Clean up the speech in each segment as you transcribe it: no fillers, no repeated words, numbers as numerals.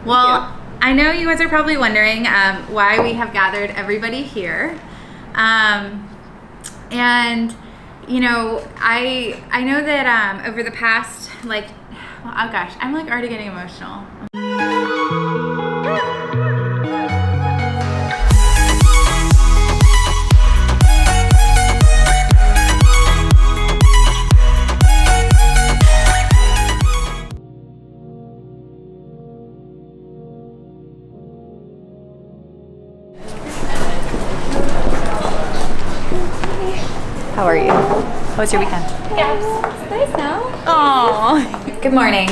Well, I know you guys are probably wondering why we have gathered everybody here. And, you know, I know that over the past, like, oh gosh, I'm like already getting emotional. How are you? How was your weekend? Yeah, it's nice now. Oh, good morning.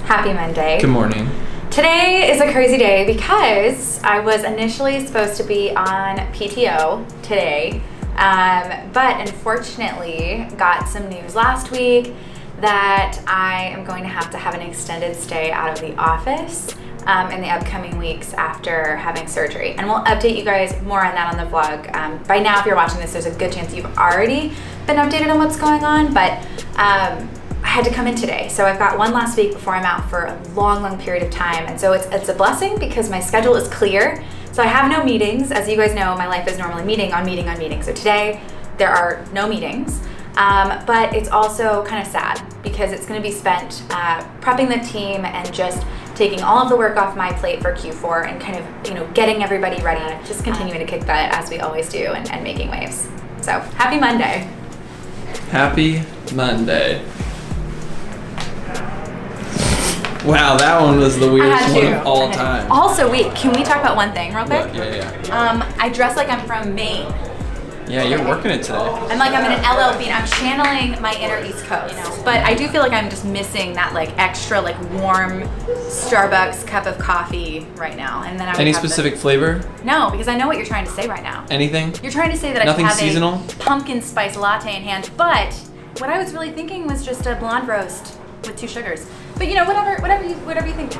Happy Monday. Good morning. Today is a crazy day because I was initially supposed to be on PTO today, but unfortunately got some news last week that I am going to have an extended stay out of the office in the upcoming weeks after having surgery. And we'll update you guys more on that on the vlog. By now, if you're watching this, there's a good chance you've already been updated on what's going on, but I had to come in today. So I've got one last week before I'm out for a long period of time. And so it's a blessing because my schedule is clear. So I have no meetings. As you guys know, my life is normally meeting on meeting. So today there are no meetings. But it's also kind of sad because it's going to be spent prepping the team and just taking all of the work off my plate for Q4 and kind of, you know, getting everybody ready, just continuing to kick butt as we always do and making waves. So happy Monday. Happy Monday. Wow, that one was the weirdest one of all time. Also, wait, can we talk about one thing real quick? Yeah. I dress like I'm from Maine. Yeah, you're working it today. I'm like I'm in an LL Bean. I'm channeling my inner East Coast. You know? But I do feel like I'm just missing that like extra like warm Starbucks cup of coffee right now. And then I would Any have specific flavor? No, because I know what you're trying to say right now. Anything? You're trying to say that Nothing I have seasonal? a pumpkin spice latte in hand, but what I was really thinking was just a blonde roast with 2 sugars. But you know, whatever you think.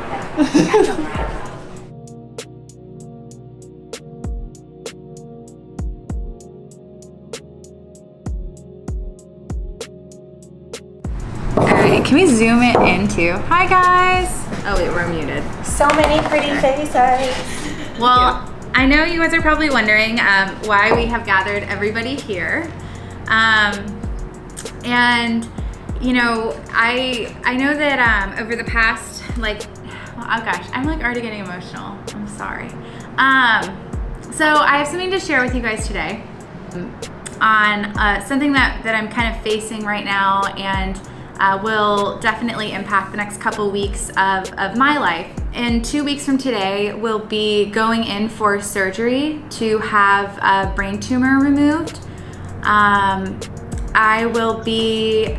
Alright, can we zoom it into? Hi guys! Oh wait, we're muted. So many pretty faces. Well, I know you guys are probably wondering why we have gathered everybody here. And you know, I know that over the past, like, oh gosh, I'm like already getting emotional. I'm sorry. So I have something to share with you guys today on something that I'm kind of facing right now and will definitely impact the next couple weeks of my life. In 2 weeks from today, we'll be going in for surgery to have a brain tumor removed. I will be,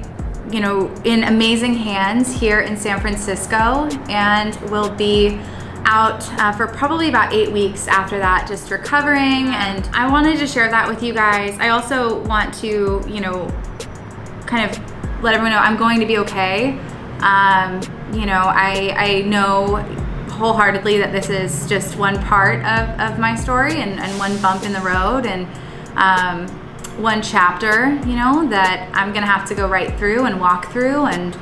you know, in amazing hands here in San Francisco and will be out for probably about 8 weeks after that, just recovering. And I wanted to share that with you guys. I also want to, you know, kind of let everyone know I'm going to be okay. You know, I know wholeheartedly that this is just one part of my story and one bump in the road and one chapter, you know, that I'm gonna have to go right through and walk through. And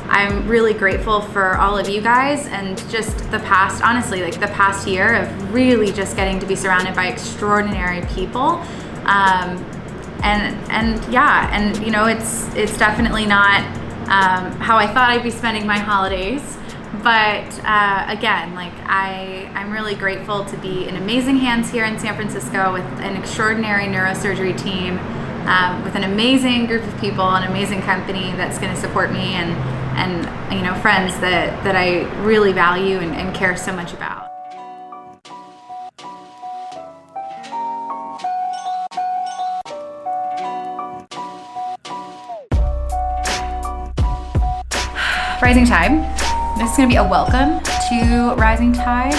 I'm really grateful for all of you guys and just the past, honestly, like the past year of really just getting to be surrounded by extraordinary people. And yeah, and you know, it's definitely not how I thought I'd be spending my holidays. But again, like I'm really grateful to be in amazing hands here in San Francisco with an extraordinary neurosurgery team, with an amazing group of people, an amazing company that's going to support me, and you know, friends that I really value and care so much about. Rising Tide. This is going to be a welcome to Rising Tide.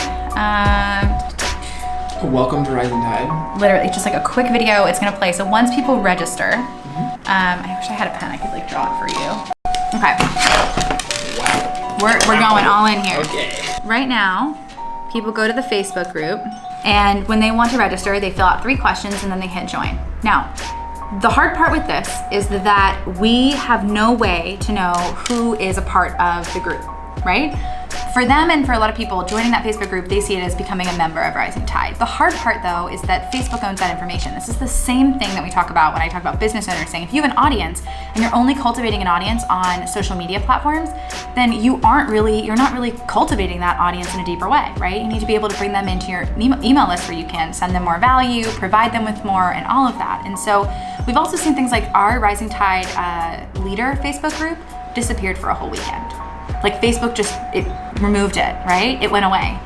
Welcome to Rising Tide. Literally, just like a quick video. It's going to play. So once people register, I wish I had a pen. I could like draw it for you. Okay. We're going all in here. Okay. Right now, people go to the Facebook group, and when they want to register, they fill out 3 questions and then they hit join. Now, the hard part with this is that we have no way to know who is a part of the group, right? for them and for a lot of people, joining that Facebook group, they see it as becoming a member of Rising Tide. The hard part though is that Facebook owns that information. This is the same thing that we talk about when I talk about business owners saying, if you have an audience and you're only cultivating an audience on social media platforms, then you're not really cultivating that audience in a deeper way, right? You need to be able to bring them into your email list where you can send them more value, provide them with more, and all of that. And so we've also seen things like our Rising Tide leader Facebook group disappeared for a whole weekend. Like Facebook it removed it, right? It went away.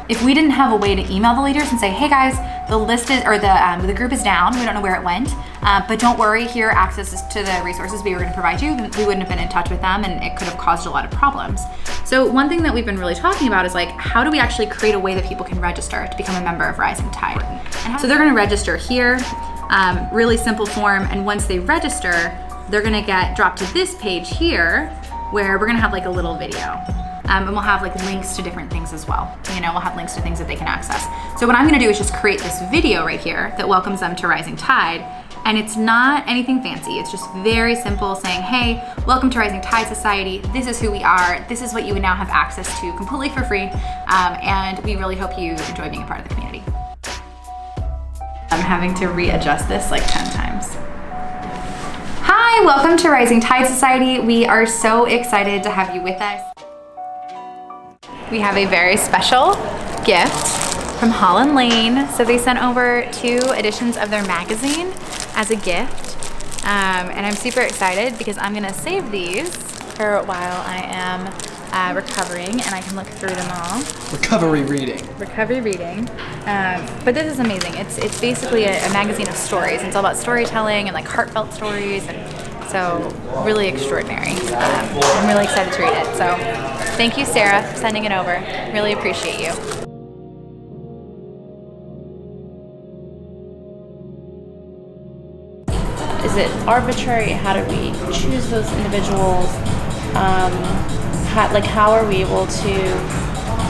If we didn't have a way to email the leaders and say, hey guys, the list is, or the group is down, we don't know where it went, but don't worry, here are access to the resources we were gonna provide you, then we wouldn't have been in touch with them and it could have caused a lot of problems. So one thing that we've been really talking about is like, how do we actually create a way that people can register to become a member of Rising Tide? So they're gonna register here, really simple form, and once they register, they're gonna get dropped to this page here, where we're gonna have like a little video. And we'll have like links to different things as well. You know, we'll have links to things that they can access. So what I'm gonna do is just create this video right here that welcomes them to Rising Tide. And it's not anything fancy. It's just very simple saying, hey, welcome to Rising Tide Society. This is who we are. This is what you would now have access to completely for free. And we really hope you enjoy being a part of the community. I'm having to readjust this like 10 times. Hi, welcome to Rising Tide Society. We are so excited to have you with us. We have a very special gift from Holland Lane. So they sent over 2 editions of their magazine as a gift. And I'm super excited because I'm gonna save these for while I am recovering and I can look through them all. Recovery reading. But this is amazing. It's basically a magazine of stories. It's all about storytelling and like heartfelt stories, and so really extraordinary. I'm really excited to read it. So thank you, Sarah, for sending it over. Really appreciate you. Is it arbitrary? How do we choose those individuals? How are we able to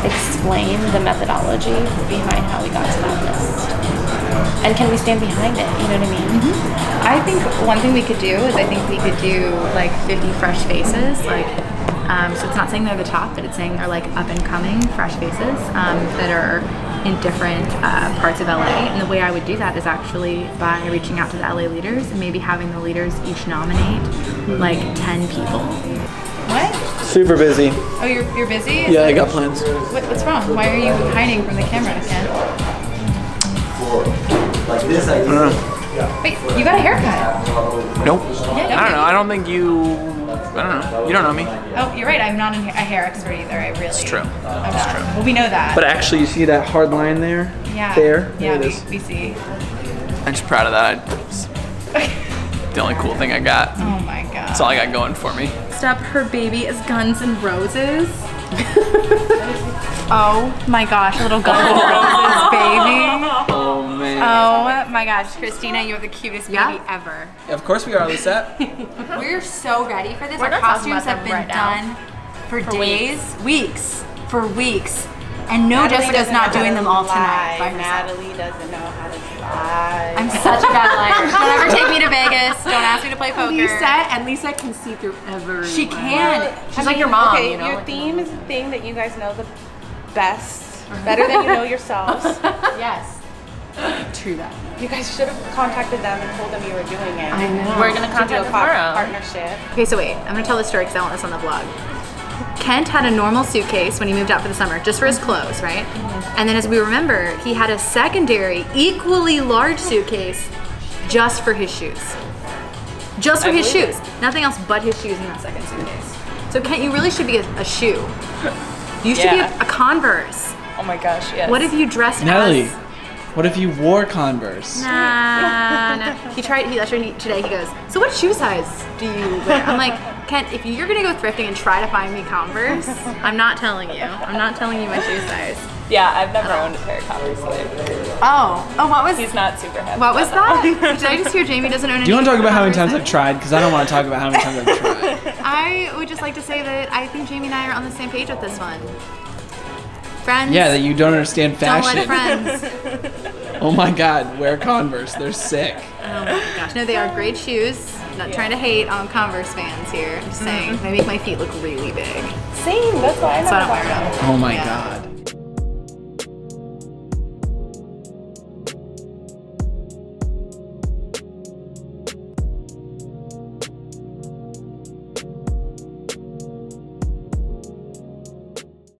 explain the methodology behind how we got to that list? And can we stand behind it? You know what I mean? Mm-hmm. I think one thing we could do is I think we could do like 50 fresh faces, like so it's not saying they're the top, but it's saying they're like up and coming fresh faces that are in different parts of LA. And the way I would do that is actually by reaching out to the LA leaders and maybe having the leaders each nominate like 10 people. What? Super busy. Oh, you're busy? Yeah, I got plans. What's wrong? Why are you hiding from the camera, Ken? I don't know. Wait, you got a haircut. Nope. Yeah, I don't know. I don't think you. I don't know. You don't know me. Oh, you're right. I'm not a hair expert either. I really. It's true. I'm not. Well, we know that. But actually, you see that hard line there? Yeah. There? Yeah, There it is. we see. I'm just proud of that. It's the only cool thing I got. Oh my god. That's all I got going for me. Step her baby is Guns N' Roses. Oh my gosh, a little Guns N' Roses baby. Oh man. Oh my gosh, Christina, you have the cutest baby ever. Of course we are, Lisette. We're so ready for this. We're Our not talking costumes about have them been right now. done for days, weeks. And no, Jessica's not doing them all tonight by herself. Natalie doesn't know how to lie. I'm such a bad liar. Don't ever take me to Vegas. Don't ask me to play poker. Lisa can see through everyone. She can. She's like your mom, Okay, you know? your theme is the thing that you guys know the best, better than you know yourselves. Yes. True that. You guys should have contacted them and told them you were doing it. I know. We're gonna contact do a them tomorrow. partnership. Okay, so wait. I'm gonna tell this story because I want this on the vlog. Kent had a normal suitcase when he moved out for the summer, just for his clothes, right? And then as we remember, he had a secondary, equally large suitcase just for his shoes. Just for his shoes. Nothing else but his shoes in that second suitcase. So Kent, you really should be a shoe. You should be a Converse. Oh my gosh, yes. What if you dressed Natalie, as... what if you wore Converse? Nah. He tried, today he goes, so what shoe size do you wear? I'm like, Kent, if you're gonna go thrifting and try to find me Converse, I'm not telling you. I'm not telling you my shoe size. Yeah, I've never owned a pair of Converse either. Oh, what was... He's not super happy. What was that? Did I just hear Jamie doesn't own any? Do you want to talk about how many times Converse? I've tried? Because I don't want to talk about how many times I've tried. I would just like to say that I think Jamie and I are on the same page with this one. Friends. Yeah, that you don't understand don't fashion. let friends. Oh my god, wear Converse. They're sick. Oh my gosh. No, they are great shoes. Not trying to hate on Converse fans here. I'm just saying they make my feet look really big. Same. That's why I So I never don't wear bought them. Oh my Yeah. god.